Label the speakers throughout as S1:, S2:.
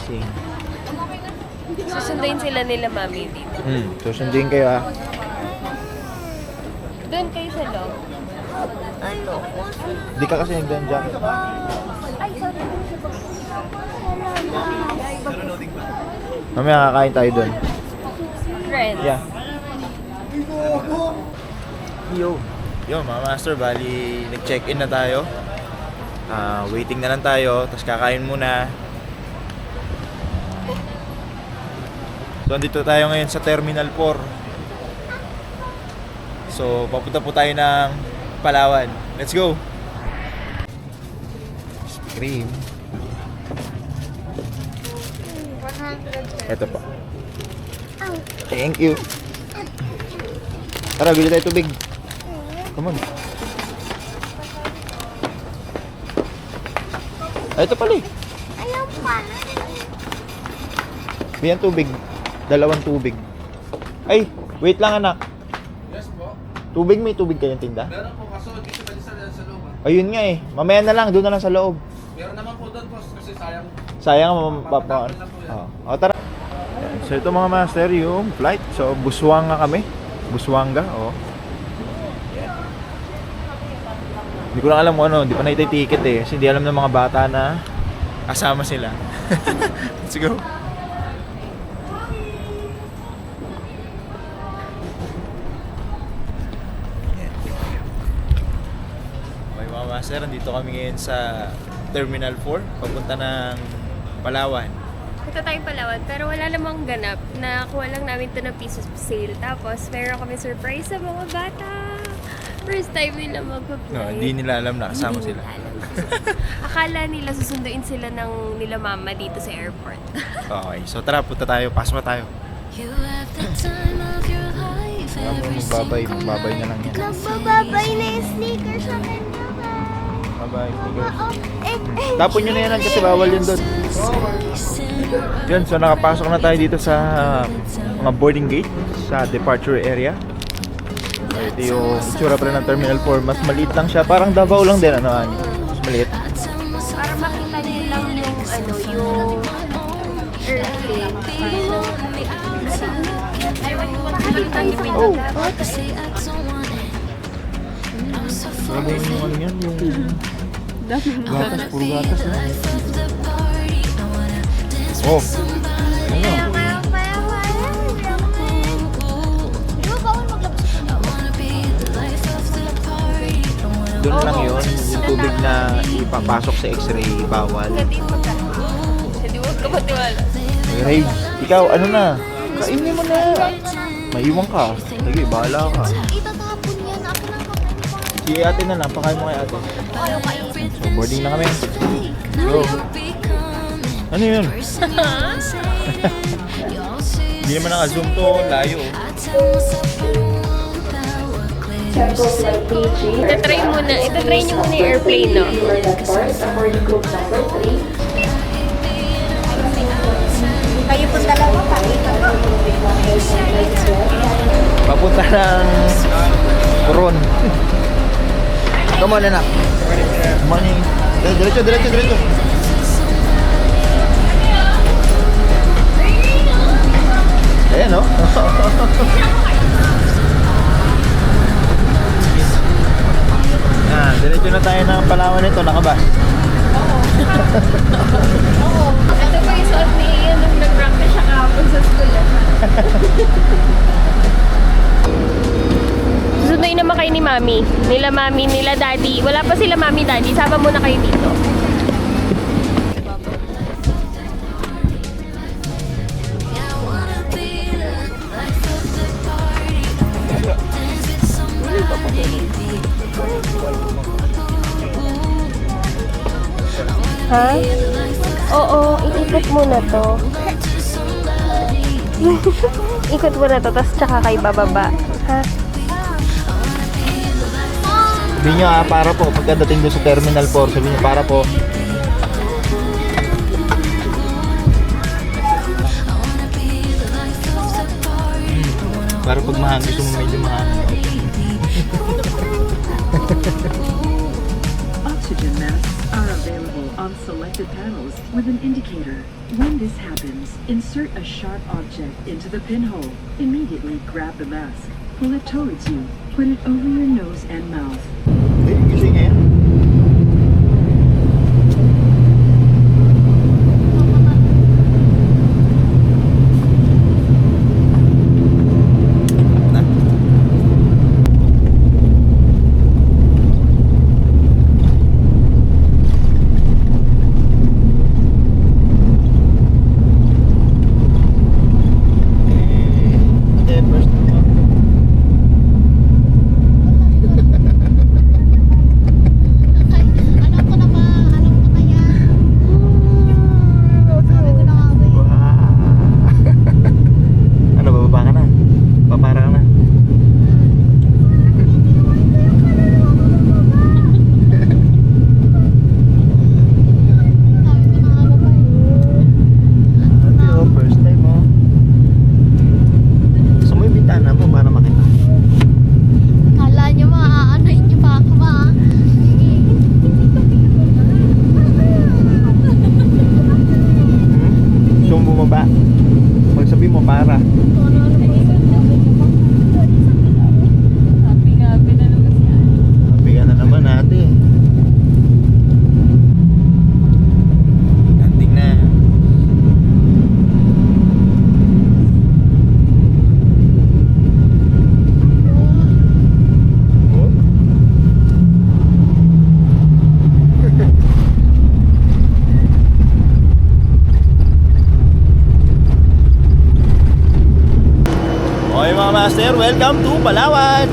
S1: gising.
S2: Susunduin sila nila mami dito.
S1: Susunduin kayo ha.
S2: Doon kayo sa loob.
S3: Ayoko.
S1: Di ka kasi nagdan jacket.
S3: Ay, sorry.
S1: Mamaya kakain tayo doon.
S2: Friends.
S1: Yeah. Yo, mga master, bali nag-check-in na tayo. Waiting na lang tayo, tapos kakain muna. So, andito tayo ngayon sa Terminal 4. So, papunta po tayo ng Palawan. Let's go! Cream.
S3: 100.
S1: Ito pa. Thank you. Tara, bili tayo tubig. Come on. Ay, ito pala eh.
S3: Ayaw pa.
S1: Biyan tubig. Dalawang tubig. Ay, wait lang anak.
S4: Yes po.
S1: Tubig, may tubig kayong tinda?
S4: Meron po kaso dito sa loob.
S1: Ayun nga eh. Mamaya na lang, doon na lang sa loob.
S4: Meron naman po doon po kasi sayang.
S1: Sayang mapapaan. Oh, tara. Ayan. So ito mga master, yung flight. So Busuanga kami. Busuanga, oh. Ayan. Hindi ko lang alam kung ano, hindi pa naitay ticket eh. Kasi hindi alam ng mga bata na kasama sila. Let's go. Okay mga master, nandito kami ngayon sa Terminal 4, papunta ng Palawan.
S2: Punta tayong Palawan, pero wala namang ganap. Nakuha lang namin ito ng piso sale. Tapos, meron kami surprise sa mga bata. First time nila mag-fly.
S1: No, hindi nila alam na kasama
S2: Hindi
S1: sila.
S2: nila alam. Akala nila susunduin sila ng nila mama dito sa airport.
S1: Okay, so tara, punta tayo. Pasok na tayo. Magbabay na lang yan.
S3: Nagbababay na yung sneakers sa kanya.
S1: Bye-bye, stickers.
S3: Eh,
S1: Tapon nyo na yan kasi bawal yun doon. Yun, so nakapasok na tayo dito sa mga boarding gate sa departure area. So, ito yung itsura pala ng Terminal 4. Mas maliit lang siya. Parang Davao lang din, ano, Ani? Mas maliit.
S2: Para makita niyo lang yung yung airplane.
S1: Oh! Grabe yung ano yan, yung gatas, puro gatas na. Oh! Ano? Doon lang yun, yung tubig na ipapasok sa x-ray, bawal.
S2: Hindi mo ka patiwala.
S1: Ray, ikaw, ano na? Kainin mo na. Maiwan ka. Sige, bahala ka.
S3: Itatapon yan. Ako lang kakain.
S1: Si ate na lang, pakain mo kay ate. So, boarding na kami. Go. Ano yun? Hindi naman naka-zoom to, layo.
S2: Itatry nyo muna yung airplane, no?
S3: Kayo po dalawa pa.
S1: Papunta ng Coron. Come on, anak. Morning. Diretso, diretso, diretso. Ayan, no? Diretso na tayo ng Palawan nito, nakabas.
S2: Ito pa yung suot ni Ian nung nag-practice siya kahapon sa school. Susunduin naman kayo ni Mami. Nila Mami, nila Daddy. Wala pa sila Mami, Daddy. Sama muna kayo dito. Ha? Oo, iikot muna to. Ikot muna to, tapos tsaka kayo bababa. Ha?
S1: Sabihin nyo para po, pagkadating doon sa Terminal 4, sabihin nyo para po. Para pag mahangin, gusto mo medyo mahangin.
S5: oxygen masks are available on selected panels with an indicator. When this happens, insert a sharp object into the pinhole. Immediately grab the mask. Pull it towards you. Put it over your nose and mouth.
S1: Hindi, gising niya yan. Na. First naman.
S3: Alam ko na ba? Alam ko na yan. Sabi ko na nga ba yun.
S1: Ano, bababa ka na? Papara ka na?
S3: Sabi ko na nga ba yun.
S1: Ate, oh, first time oh. Gusto mo yung bintana mo para makita?
S3: Kala nyo maaanoin nyo pa ako ba?
S1: Gusto mo bumaba? Magsabi mo para. Sabi ka na naman ate. Anting na. Oh. Okay mga master, welcome to Palawan!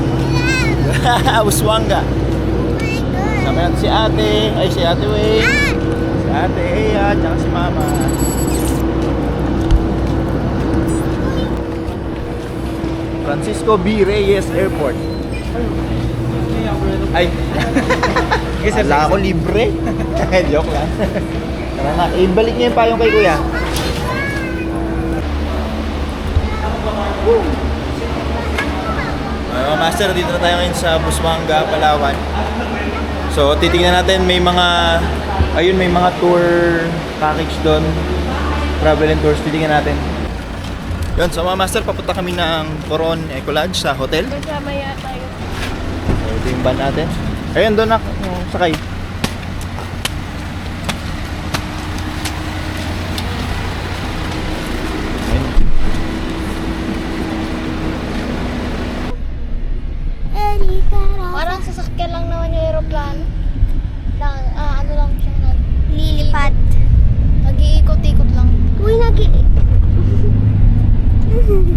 S1: Uswanga. Sama natin si ate, ay si ate Wei. Si ate Eya, tsaka si mama. Francisco B. Reyes Airport. Ay! Wala ako libre. Joke lang. Tara na, ibalik niya yung payong kay kuya. Mga master, dito na tayo ngayon sa Busmanga, Palawan. So, titingnan natin, may mga may mga tour package doon. Travel and tours, titingnan natin. Yun, so mga master, papunta kami ng Coron Eco Lodge sa hotel.
S2: Kasama yata yun.
S1: So, ito yung van natin. Ayun, doon na, sakay. Ayun.
S3: Parang sasakyan lang naman yung aeroplano. Ano lang siya, lilipad. Nag-iikot-ikot lang. Uy,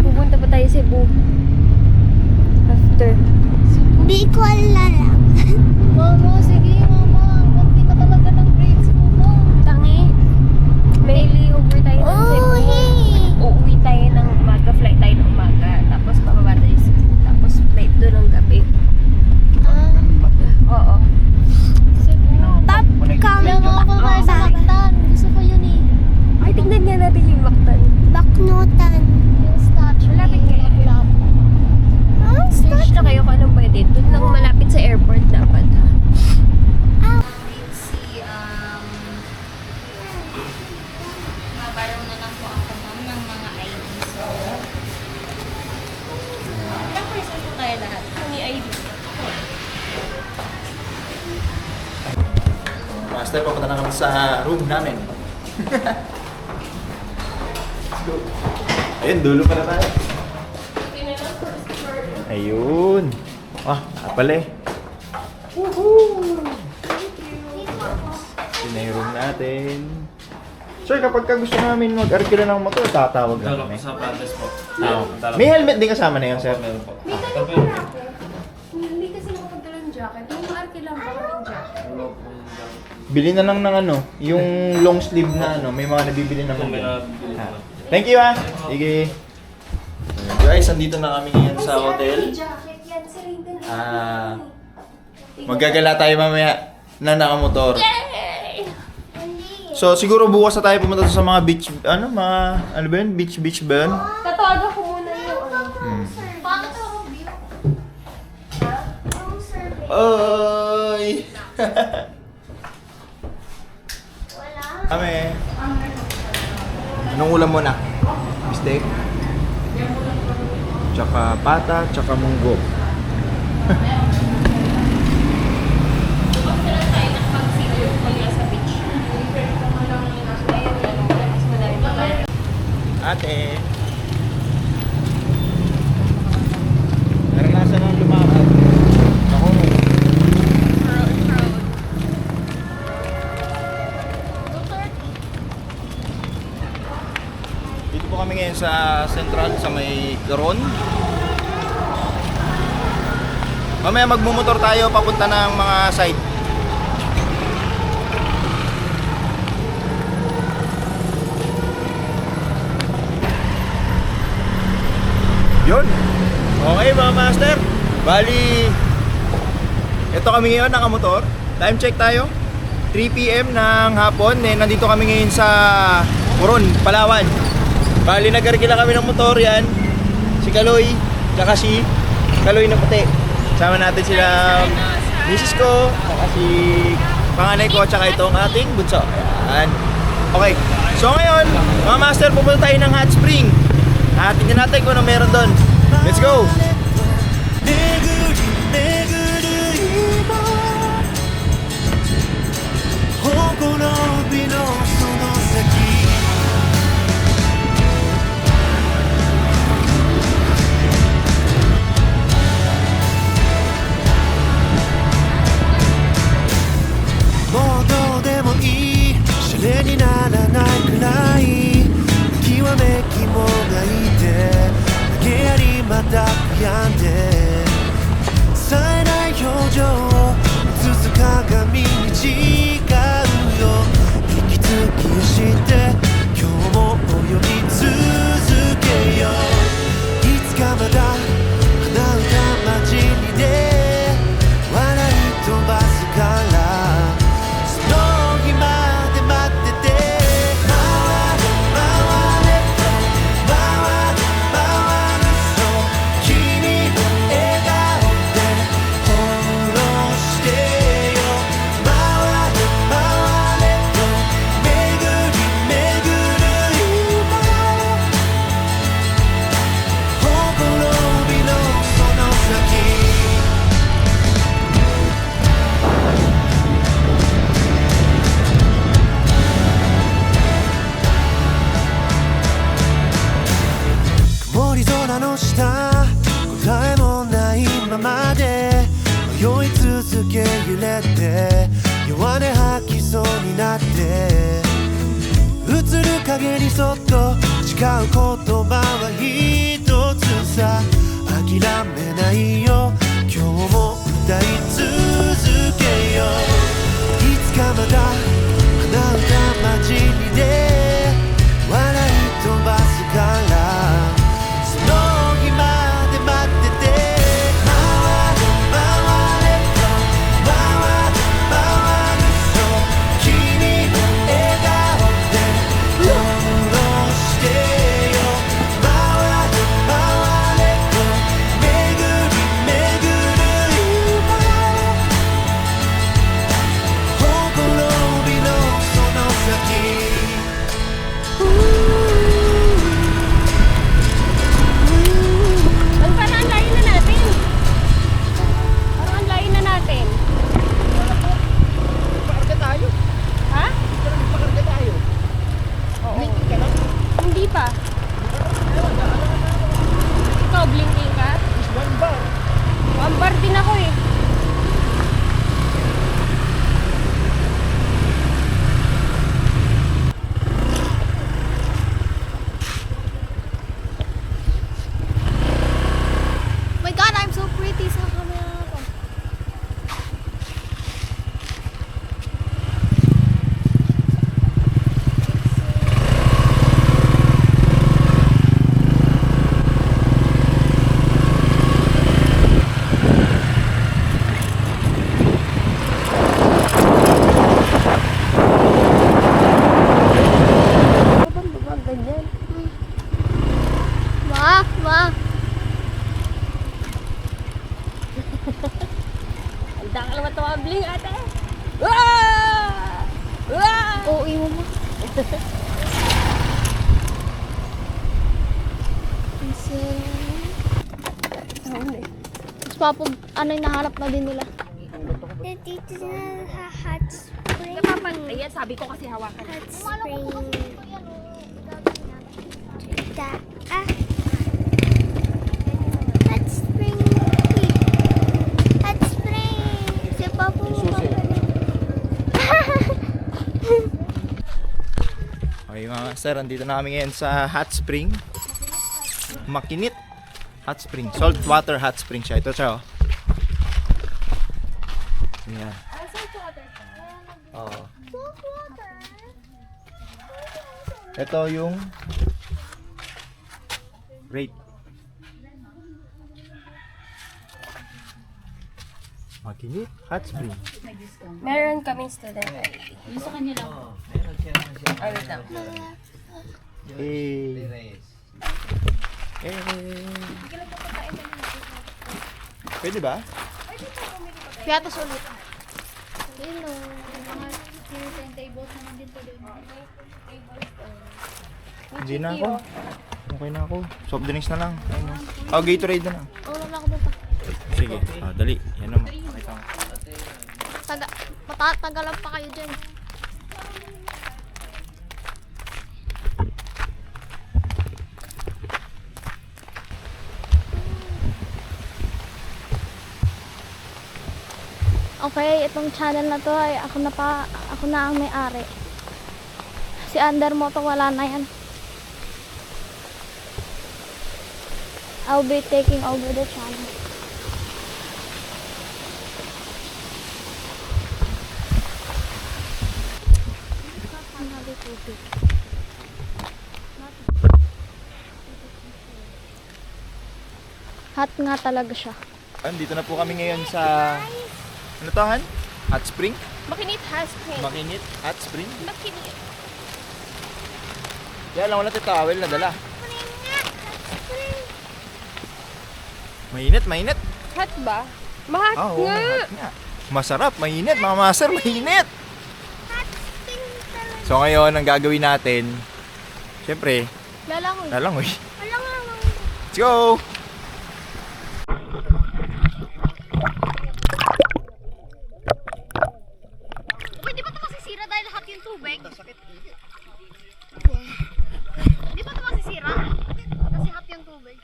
S2: Pupunta pa tayo sa Cebu. After.
S3: Bicol na lang. Mama, sige mama. Kunti na talaga ng grades mo mo.
S2: Tangi. May layover tayo ng Cebu.
S3: Oh, hey.
S2: Uuwi tayo ng umaga. Flight tayo ng umaga. Tapos bababa tayo sa Cebu. Tapos flight doon ng gabi. Oo.
S3: Cebu. Top kami mo ako kayo sa Mactan. Gusto ko yun eh.
S2: Ay, tignan nga natin yung Mactan.
S3: Baknutan. Yung statue.
S2: Malapit kayo. Search na kayo kung anong pwede. Doon lang malapit sa airport dapat ha.
S3: Mabarong na lang po ako ma'am ng mga IDs. Ilang person po tayo lahat?
S2: Ang ID.
S1: Master, papunta na kami sa room namin. Let's go. Ayun, dulo pa na tayo. Ayun. Ah, pala eh. Woohoo! Yun na yung room natin. Sir, kapag ka gusto namin mag-arkila ng motor, tatawag lang kami.
S4: Sa Pantes po.
S1: May helmet din kasama na yun, sir.
S4: Meron po.
S2: May tanong pala ako. Hindi kasi nakapagdala ng jacket. Yung maarki lang ba kaming jacket?
S1: Bili na lang ng ano, yung long sleeve na ano, may mga nabibili naman
S4: May
S1: din.
S4: nabibili
S1: Ah.
S4: naman.
S1: Thank you ah. Sige. Ayan, guys, andito na kami ngayon sa hotel.
S2: Jacket yan. Sarili na.
S1: Ah, Maggagala tayo mamaya na nakamotor.
S2: Yay!
S1: So siguro bukas na tayo pumunta sa mga beach, ano ba yun? Beach ba yun?
S2: Tatawagan ko muna yung ano.
S3: Bakit ako view? Ha? Yung survey.
S1: Oy! Kami. Anong ulam mo na? Steak? Tsaka pata, tsaka munggo. Ate. Naranasan ng lumakad. Ako. Dito po kami ngayon sa Central, sa may Garon. Mamaya magmumotor tayo papunta ng mga site. Yun. Okay mga master. Bali, ito kami ngayon nakamotor. Time check tayo. 3 PM ng hapon. Nandito kami ngayon sa Coron, Palawan. Bali, nagkarikila kami ng motor yan. Si Kaloy, tsaka si Kaloy na puti. Sama natin sila misis ko, tsaka si panganay ko, tsaka itong ating bunso. Ayan. Okay. So ngayon, mga master, pupunta tayo ng hot spring. Tingnan natin kung ano meron doon. Let's go!
S3: My God, I'm so pretty sa camera ko. Ma.
S2: Handa ka naman tumabling, ate. Wow! Wow!
S3: Oo, iwan mo. Mas papag, ano yung nahanap na din nila.
S2: Dito na hot spring.
S6: Ayan, sabi ko kasi hawakan.
S2: Hot spring. Hot spring. Hot spring. Si Papa mo
S1: Okay mga master, andito na kami ngayon sa hot spring. Makinit hot spring. Saltwater hot spring siya. Ito siya oh. Ayan. Oo. Ito yung rate. Makinit hot spring.
S2: Meron kaming student ID. Ay, wait lang.
S1: Pwede ba?
S3: Piatos ulit.
S2: Hello.
S1: Hindi na ako. Okay na ako. Soft drinks na lang. Ayun, oh. Oh, Gatorade na lang.
S3: Oo na ako dito.
S1: Sige. Ah, dali. Yan naman. Pakita mo.
S3: Tagalan pa kayo dyan. Okay, itong channel na to ay ako na ang may-ari. Si Under mo to wala na yan. I'll be taking over the channel. Hot nga talaga siya.
S1: Andito na po kami ngayon sa ano to, Han? Hot spring?
S2: Makinit hot spring.
S1: Makinit hot spring?
S2: Makinit.
S1: Kaya lang wala tawel na dala. Mainit, mainit.
S2: Hot ba? Mahot
S1: Oo,
S2: nga.
S1: hot nga. Masarap, mainit, mga master, mainit. So ngayon, ang gagawin natin, syempre,
S3: Lalangoy.
S1: lalangoy.
S3: Lalangoy.
S1: Let's go!
S3: Uy, di ba ito masisira dahil hot yung tubig? Di ba ito masisira? Kasi hot yung tubig.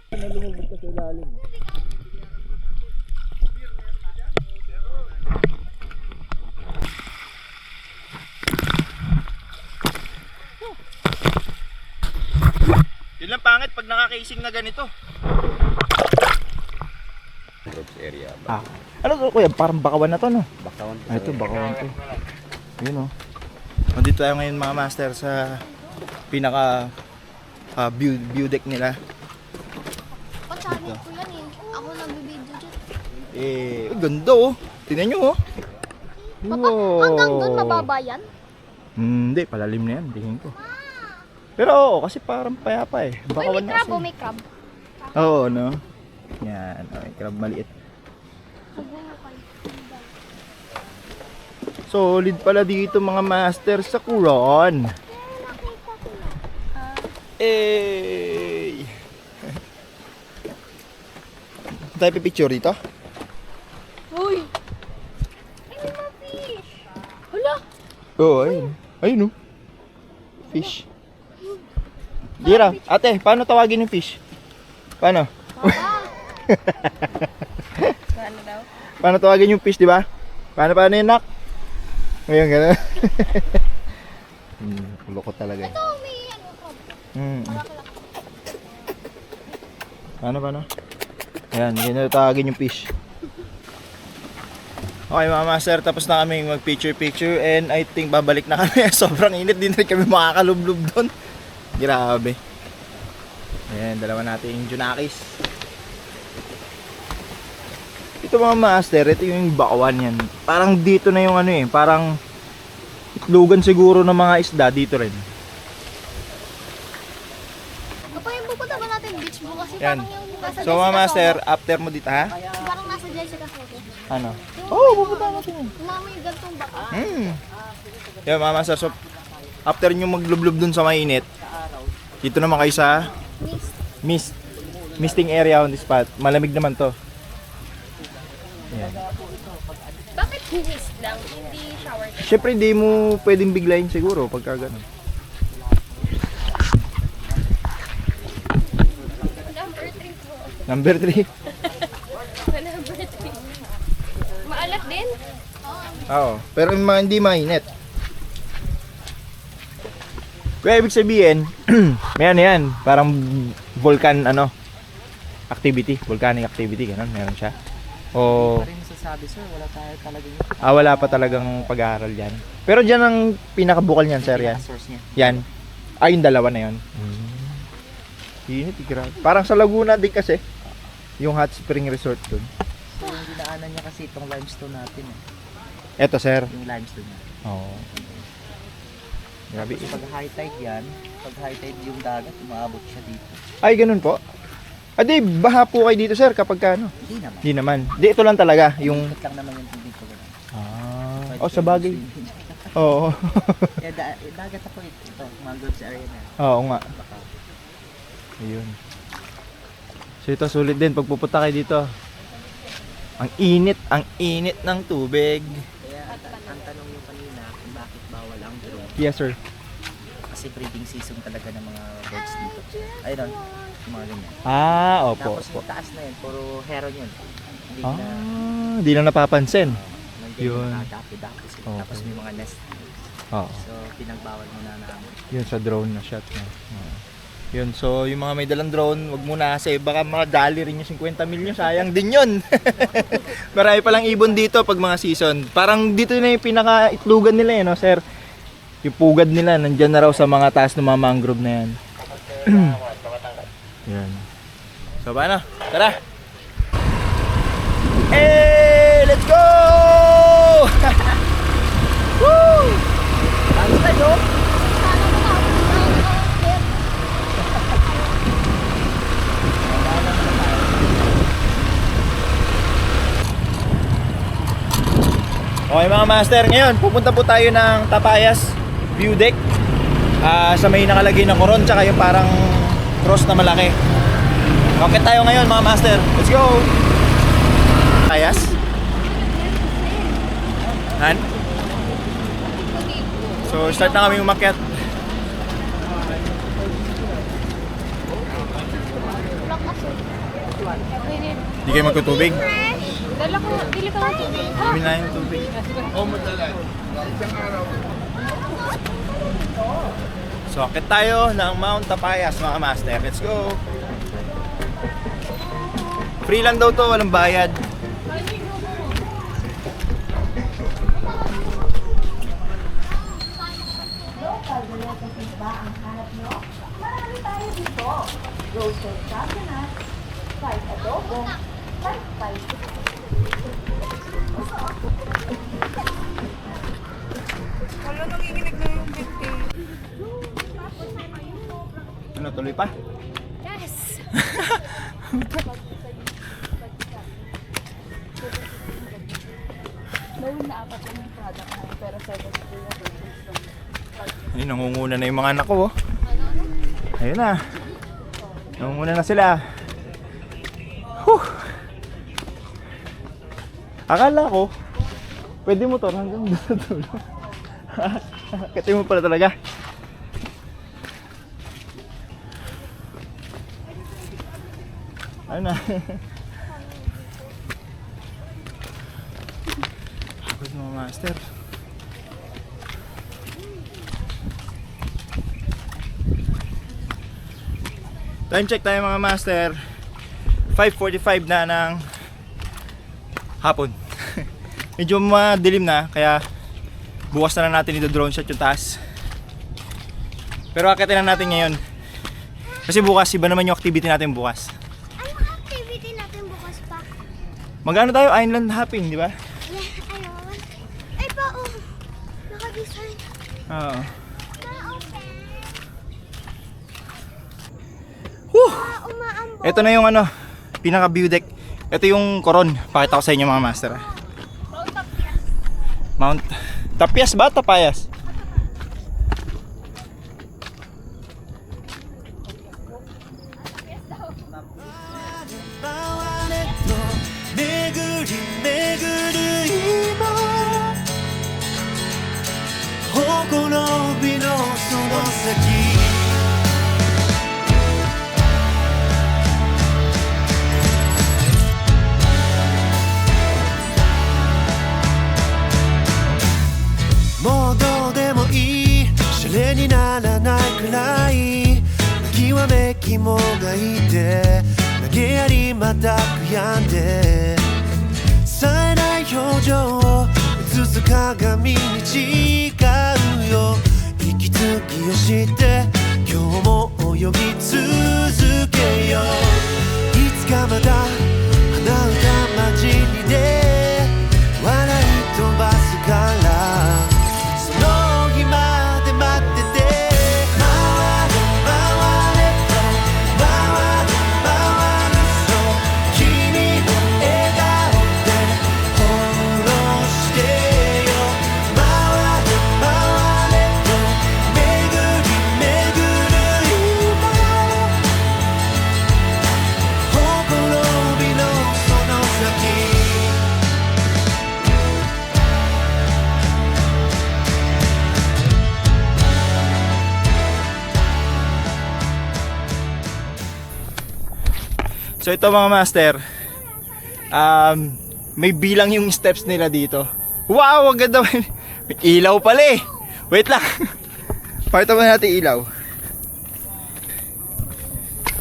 S1: Nalumubog ka sa ilalim. Yun lang pangit pag nakakising na ganito.
S4: Area.
S1: Ah, ano to kuya? Parang bakawan na to, no?
S4: Bakawan.
S1: Ah, ito, bakawan to. Yun, oh. Nandito tayo ngayon mga master sa pinaka view deck nila.
S3: Channel ko yan eh. Ako nagbibideo dyan.
S1: Ganda oh. Tingnan nyo oh.
S3: Hanggang doon mababa yan?
S1: Hindi, palalim na yan. Tingin ko. Pero oo, kasi parang payapa eh.
S3: Uy,
S1: Bakawan
S3: may
S1: na
S3: crab
S1: kasi.
S3: o may crab?
S1: Oo, no? Yan. Okay, crab maliit. Solid pala dito mga master sa Quran. Tayo pipicture dito?
S3: Uy! Ay, may mga fish! Hala!
S1: Oo, ayun. Ayun oh. Fish. Dira, ate, paano tawagin yung fish? Paano?
S2: Ano daw?
S1: Paano tawagin yung fish, di ba? Paano yun, nak? Ngayon, gano'n. Loko talaga.
S3: Ito, may ano, crab.
S1: Paano? Ayan, ganyan tawagin yung fish. Okay mga master, tapos na kami mag picture and I think babalik na kami. Sobrang init, din rin kami makakalublob doon. Grabe. Ayan, dalawa natin yung Junakis. Ito mga master, ito yung bakawan yan. Parang dito na yung ano eh, parang itlugan siguro ng mga isda dito rin.
S3: Kapag yung pupunta ba natin beach mo? Kasi
S1: Yan.
S3: parang yung nasa
S1: So mga master, after mo dito ha?
S3: Parang nasa Jessica Soto.
S1: Ano? Oo, pupunta natin.
S3: Mama yung gantong baka.
S1: Yan mga master, so after nyo maglublob dun sa mainit, dito naman kayo sa misting area on the spot. Malamig naman to. Yan.
S2: Bakit mist lang? Hindi shower ka?
S1: Siyempre hindi mo pwedeng biglayin siguro pagka ganun.
S2: Number 3 po.
S1: Number 3.
S2: Number 3. Maalat din?
S1: Oo, pero hindi mainit. Kaya ibig sabihin, may ano yan, parang volcan activity, volcanic activity, ganun, meron siya. O,
S7: rin masasabi sir, wala tayo talaga yung
S1: wala pa talagang pag-aaral yan. Pero dyan ang pinakabukal niyan, sir, yan.
S7: source niya.
S1: Yan. Yung dalawa na yan. Init, grabe. Parang sa Laguna din kasi, yung hot spring resort dun.
S7: So yung dinaanan niya kasi itong limestone natin
S1: Eto, sir.
S7: yung limestone niya.
S1: Oo. Grabe.
S7: Kasi pag high tide yan, pag high tide yung dagat, umaabot siya dito.
S1: Ay, ganun po. Di, baha po kayo dito, sir, kapag ka,
S7: Hindi naman.
S1: Di naman. Di, ito lang talaga, yung...
S7: Ikot lang naman yung tubig ko gano'n.
S1: Oh, sa bagay. Oo.
S7: Kaya dagat ako ito, mangroves area na.
S1: Oo nga. Ayun. So ito, sulit din pag pupunta kayo dito. Ang init ng tubig.
S7: Kaya ang tanong yung kanina kung bakit bawal ang drone.
S1: Yes, sir.
S7: Kasi breeding season talaga ng mga birds dito. Ayun, yung mga ganyan.
S1: Opo,
S7: Tapos
S1: opo.
S7: yung taas na yun, puro heron yun. Hindi na,
S1: Di lang napapansin.
S7: nandiyan
S1: Yun.
S7: yung nakadapo sila.
S1: Okay.
S7: Tapos may mga nest.
S1: Oo.
S7: So, pinagbawal muna namin.
S1: Yun sa drone na shot. Yun, so yung mga may dalang drone, wag muna kasi baka madali rin yung 50 milyon, sayang din yun. Marami palang ibon dito pag mga season. Parang dito na yung pinaka-itlugan nila no, sir? Yung pugad nila, nandyan na raw sa mga taas ng mga mangrove na yan. Yan. So, paano? Tara! Let's go! Woo! Ayos tayo! Okay mga master, ngayon pupunta po tayo ng Tapayas View Deck sa may nakalagay na koron tsaka yung parang cross na malaki. Okay tayo ngayon mga master, let's go! Tapayas? Han? So start na kami umakyat. Hindi kayo magtutubig?
S2: Dala ko, dili ka ng tubig.
S1: Hindi na yung tubig. So, akit tayo ng Mount Tapayas mga master. Let's go! Free lang daw to, walang bayad. Ano, tuloy pa?
S2: Yes!
S1: Ay, nangunguna na yung mga anak ko. Ayun na. Nangunguna na sila. Whew. Akala ko, pwede motor hanggang doon sa dulo. Kati mo pala talaga. Ayun na. Pagod mga master. Time check tayo mga master. 5:45 na ng hapon. Medyo madilim na kaya bukas na lang natin ito drone shot yung taas. Pero akitin na natin ngayon. Kasi bukas iba naman yung activity natin bukas.
S3: Anong activity natin bukas pa?
S1: Magano tayo island hopping, di ba?
S3: Yeah, I know. Ay pa, oh. Naka-design.
S1: Oo.
S3: Na-open.
S1: Whew!
S3: Umaambon.
S1: Ito na yung pinaka view deck. Ito yung koron. Pakita ko sa inyo mga master. Mount Tapyas ba? Tapayas?
S8: もがいて投げやりまた悔やんで冴えない表情を映す鏡に違うよ息継ぎをして今日も泳ぎ続けよういつかまた花歌街にね笑い飛ばすからその日まで待ってて回れ回れと回れ回ると君の笑顔でフォローしてよ回れ回れと巡り巡る今ほころびのその先
S1: So ito mga master, may bilang yung steps nila dito. Wow, ang ganda. May ilaw pala eh. Wait lang. Pakita mo natin ilaw.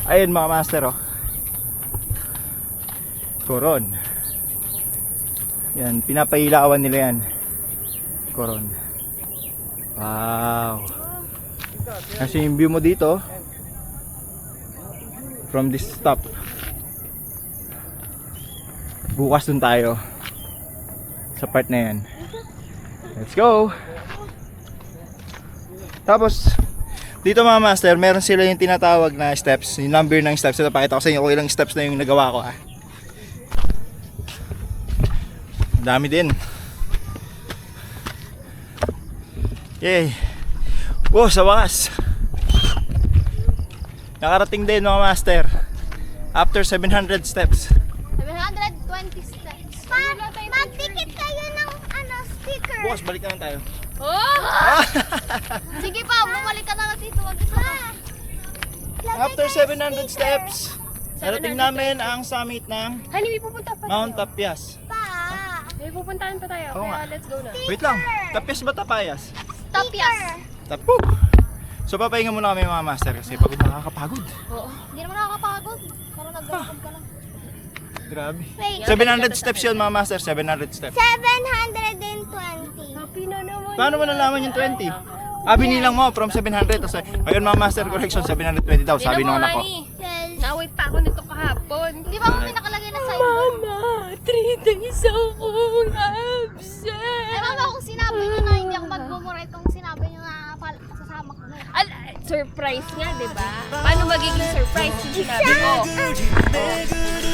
S1: Ayun mga master oh. Koron. Yan, pinapailawan nila yan. Koron. Wow. Kasi yung view mo dito from this top. Bukas dun tayo sa part na yan. Let's go! Tapos dito mga master, meron sila yung tinatawag na steps, yung number ng steps. Ito, pakita ko sa inyo kung ilang steps na yung nagawa ko ah. Ang dami din. Yay! Wow, sa wakas nakarating din mga master after 700 steps.
S3: 720 steps. Mag-ticket kayo ng sticker.
S1: Bukas balik naman tayo.
S3: Sige pa, bumalik ka na lang dito.
S1: After 700 steps, narating namin ang summit ng
S2: Honey, may pupunta pa.
S1: Mount Tapias.
S2: May pupuntahan pa tayo.
S1: Oo nga.
S2: Kaya let's go na.
S1: Wait lang, Tapias ba Tapayas?
S3: Tapias.
S1: Tapu! So papahinga muna kami mga master kasi pagod nakakapagod.
S3: Hindi naman nakakapagod. Parang nag-walk ka lang.
S1: Grabe.
S3: Wait.
S1: 700 steps yun mga master, 700 steps.
S3: 720.
S2: Happy na naman.
S1: Paano mo nalaman yung 20? Binilang mo from 700 tapos ayun mga master correction 720 daw sabi nung anak ko.
S2: Nawait pa ako nito kahapon.
S3: Di ba may nakalagay na signboard?
S2: Mama, 3 days akong absent.
S3: Eh mama, kung sinabi nyo na hindi ako mag-commemorate kung sinabi nyo na kasama ko na.
S2: Surprise nga, di ba? Paano magiging surprise yung sinabi ko?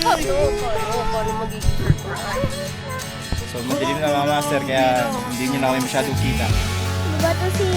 S2: Paano magiging surprise?
S1: So madilim na mga master kaya hindi nyo na kami masyadong kita.
S3: Diba to si